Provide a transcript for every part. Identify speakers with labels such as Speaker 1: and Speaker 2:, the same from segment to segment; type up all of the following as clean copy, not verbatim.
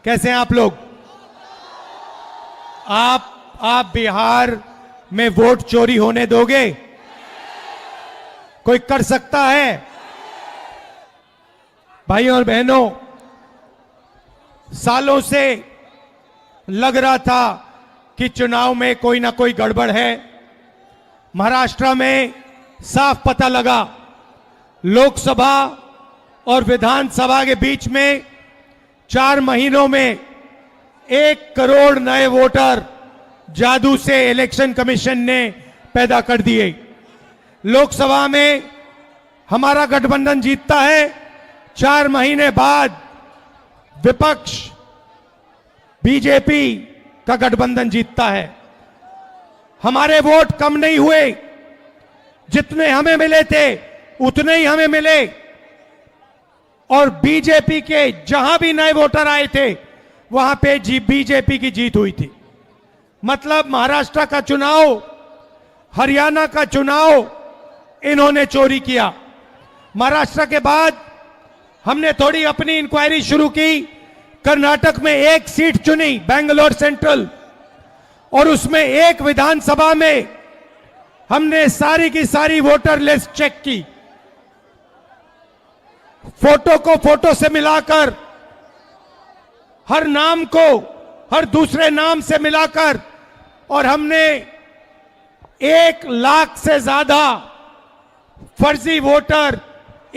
Speaker 1: कैसे हैं आप लोग? आप बिहार में वोट चोरी होने दोगे? कोई कर सकता है? भाइयों और बहनों, सालों से लग रहा था कि चुनाव में कोई ना कोई गड़बड़ है। महाराष्ट्र में साफ पता लगा, लोकसभा और विधानसभा के बीच में 4 महीनों में 1 करोड़ नए वोटर जादू से इलेक्शन कमीशन ने पैदा कर दिए। लोकसभा में हमारा गठबंधन जीतता है, 4 महीने बाद विपक्ष बीजेपी का गठबंधन जीतता है। हमारे वोट कम नहीं हुए, जितने हमें मिले थे उतने ही हमें मिले, और बीजेपी के जहां भी नए वोटर आए थे वहां पे बीजेपी की जीत हुई थी। मतलब महाराष्ट्र का चुनाव, हरियाणा का चुनाव इन्होंने चोरी किया। महाराष्ट्र के बाद हमने थोड़ी अपनी इंक्वायरी शुरू की। कर्नाटक में 1 सीट चुनी, बेंगलोर सेंट्रल, और उसमें 1 विधानसभा में हमने सारी की सारी वोटर लिस्ट चेक की, फोटो को फोटो से मिलाकर, हर नाम को हर दूसरे नाम से मिलाकर, और हमने 1 लाख से ज्यादा फर्जी वोटर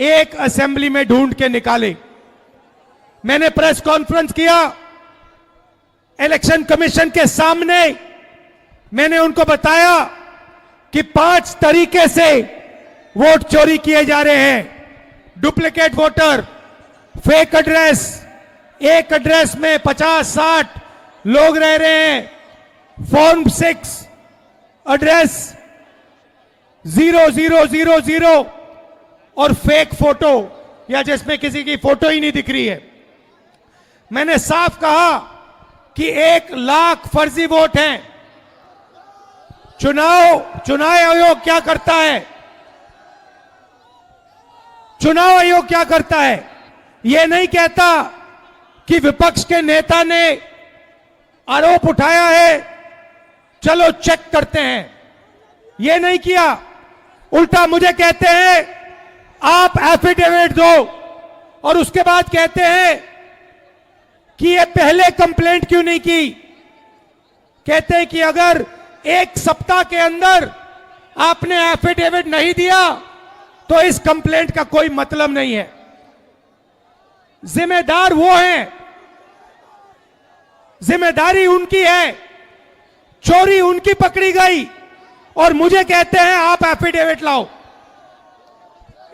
Speaker 1: एक असेंबली में ढूंढ के निकाले। मैंने प्रेस कॉन्फ्रेंस किया इलेक्शन कमीशन के सामने। मैंने उनको बताया कि 5 तरीके से वोट चोरी किए जा रहे हैं। डुप्लीकेट वोटर, फेक एड्रेस, एक एड्रेस में 50-60 लोग रह रहे हैं, फॉर्म 6 एड्रेस 0000, और फेक फोटो या जिसमें किसी की फोटो ही नहीं दिख रही है। मैंने साफ कहा कि 1 लाख फर्जी वोट हैं। चुनाव आयोग क्या करता है? चुनाव आयोग क्या करता है? यह नहीं कहता कि विपक्ष के नेता ने आरोप उठाया है, चलो चेक करते हैं। यह नहीं किया, उल्टा मुझे कहते हैं आप एफिडेविट दो, और उसके बाद कहते हैं कि ये पहले कंप्लेंट क्यों नहीं की। कहते हैं कि अगर 1 सप्ताह के अंदर आपने एफिडेविट नहीं दिया तो इस कंप्लेंट का कोई मतलब नहीं है। जिम्मेदार वो हैं, जिम्मेदारी उनकी है, चोरी उनकी पकड़ी गई, और मुझे कहते हैं आप एफिडेविट लाओ।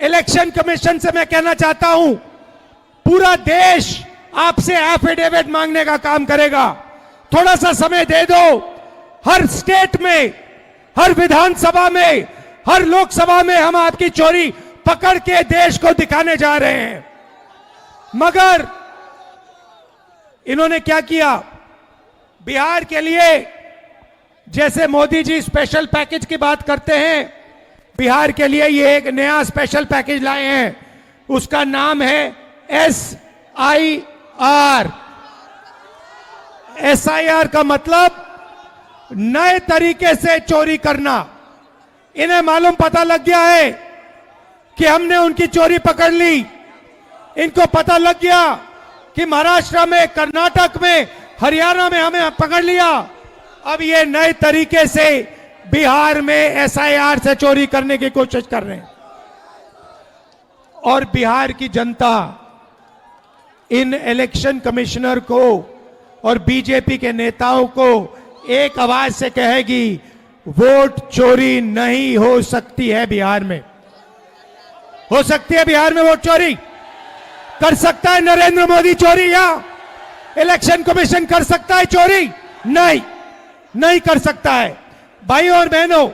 Speaker 1: इलेक्शन कमीशन से मैं कहना चाहता हूं, पूरा देश आपसे एफिडेविट मांगने का काम करेगा। थोड़ा सा समय दे दो। हर स्टेट में, हर विधानसभा में, हर लोकसभा में हम आपकी चोरी पकड़ के देश को दिखाने जा रहे हैं। मगर इन्होंने क्या किया? बिहार के लिए जैसे मोदी जी स्पेशल पैकेज की बात करते हैं, बिहार के लिए ये एक नया स्पेशल पैकेज लाए हैं। उसका नाम है SIR। SIR का मतलब नए तरीके से चोरी करना। इन्हें मालूम पता लग गया है कि हमने उनकी चोरी पकड़ ली। इनको पता लग गया कि महाराष्ट्र में, कर्नाटक में, हरियाणा में हमें पकड़ लिया। अब ये नए तरीके से बिहार में SIR से चोरी करने की कोशिश कर रहे हैं। और बिहार की जनता इन इलेक्शन कमिश्नर को और बीजेपी के नेताओं को एक आवाज से कहेगी, वोट चोरी नहीं हो सकती है बिहार में। हो सकती है बिहार में वोट चोरी? कर सकता है नरेंद्र मोदी चोरी, या इलेक्शन कमीशन कर सकता है चोरी? नहीं कर सकता है। भाइयों और बहनों,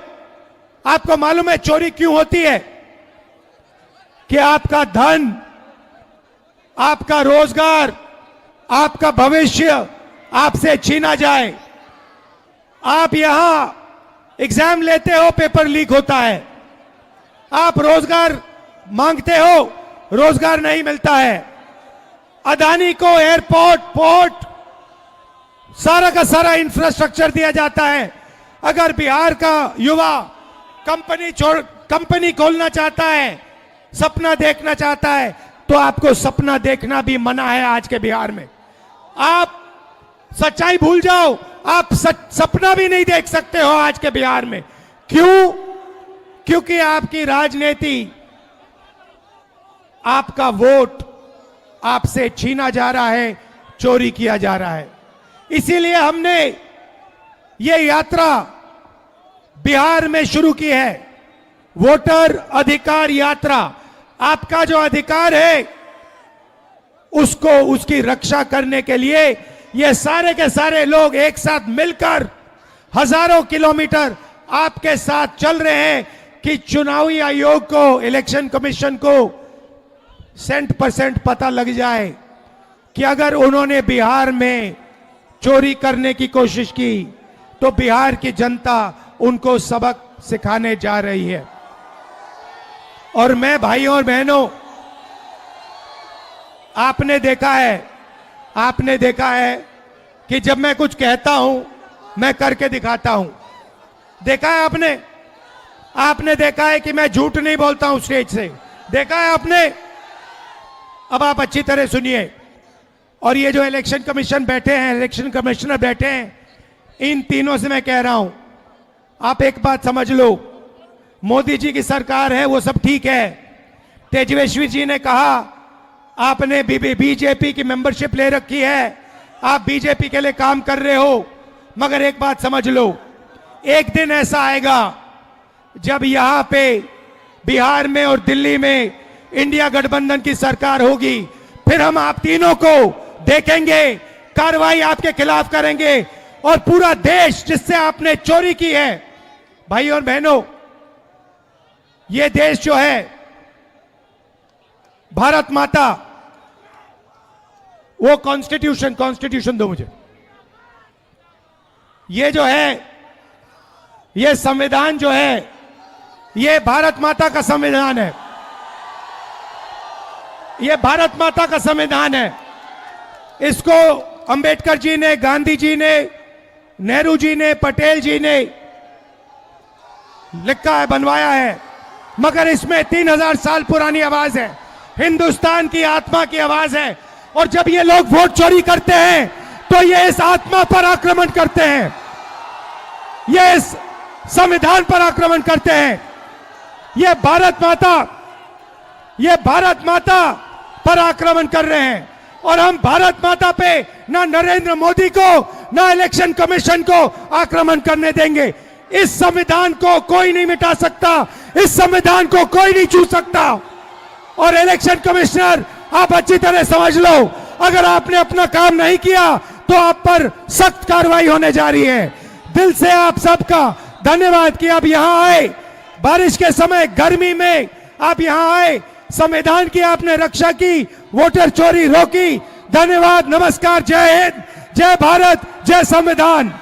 Speaker 1: आपको मालूम है चोरी क्यों होती है? कि आपका धन, आपका रोजगार, आपका भविष्य आपसे छीना जाए। आप यहां एग्जाम लेते हो, पेपर लीक होता है। आप रोजगार मांगते हो, रोजगार नहीं मिलता है। अदानी को एयरपोर्ट, पोर्ट सारा का सारा इंफ्रास्ट्रक्चर दिया जाता है। अगर बिहार का युवा कंपनी खोलना चाहता है, सपना देखना चाहता है, तो आपको सपना देखना भी मना है आज के बिहार में। आप सच्चाई भूल जाओ, आप सपना भी नहीं देख सकते हो आज के बिहार में। क्यों? क्योंकि आपकी राजनीति, आपका वोट आपसे छीना जा रहा है, चोरी किया जा रहा है। इसीलिए हमने ये यात्रा बिहार में शुरू की है, वोटर अधिकार यात्रा। आपका जो अधिकार है उसको, उसकी रक्षा करने के लिए ये सारे के सारे लोग एक साथ मिलकर हजारों किलोमीटर आपके साथ चल रहे हैं कि चुनावी आयोग को, इलेक्शन कमीशन को 100% पता लग जाए कि अगर उन्होंने बिहार में चोरी करने की कोशिश की तो बिहार की जनता उनको सबक सिखाने जा रही है। और मैं भाइयों और बहनों, आपने देखा है कि जब मैं कुछ कहता हूं मैं करके दिखाता हूं। देखा है आपने देखा है कि मैं झूठ नहीं बोलता हूं स्टेज से। देखा है आपने। अब आप अच्छी तरह सुनिए। और ये जो इलेक्शन कमीशन बैठे हैं, इलेक्शन कमिश्नर बैठे हैं, इन तीनों से मैं कह रहा हूं, आप एक बात समझ लो, मोदी जी की सरकार है, वो सब ठीक है। तेजस्वी जी ने कहा आपने बीजेपी की मेंबरशिप ले रखी है, आप बीजेपी के लिए काम कर रहे हो, मगर एक बात समझ लो, एक दिन ऐसा आएगा जब यहां पे बिहार में और दिल्ली में इंडिया गठबंधन की सरकार होगी, फिर हम आप तीनों को देखेंगे, कार्रवाई आपके खिलाफ करेंगे और पूरा देश जिससे आपने चोरी की है। भाइयों और बहनों, ये देश जो है, भारत माता, वो कॉन्स्टिट्यूशन दो मुझे। ये जो है, ये संविधान जो है, ये भारत माता का संविधान है। ये भारत माता का संविधान है। इसको अंबेडकर जी ने, गांधी जी ने, नेहरू जी ने, पटेल जी ने लिखा है, बनवाया है, मगर इसमें 3000 साल पुरानी आवाज है, हिंदुस्तान की आत्मा की आवाज है। और जब ये लोग वोट चोरी करते हैं तो ये इस आत्मा पर आक्रमण करते हैं, ये इस संविधान पर आक्रमण करते हैं। ये भारत माता पर आक्रमण कर रहे हैं। और हम भारत माता पे ना नरेंद्र मोदी को, ना इलेक्शन कमीशन को आक्रमण करने देंगे। इस संविधान को कोई नहीं मिटा सकता, इस संविधान को कोई नहीं छू सकता। और इलेक्शन कमिश्नर, आप अच्छी तरह समझ लो, अगर आपने अपना काम नहीं किया तो आप पर सख्त कार्रवाई होने जा रही है। दिल से आप सबका धन्यवाद कि आप यहां आए, बारिश के समय, गर्मी में आप यहां आए, संविधान की आपने रक्षा की, वोटर चोरी रोकी। धन्यवाद, नमस्कार, जय हिंद, जय भारत, जय संविधान।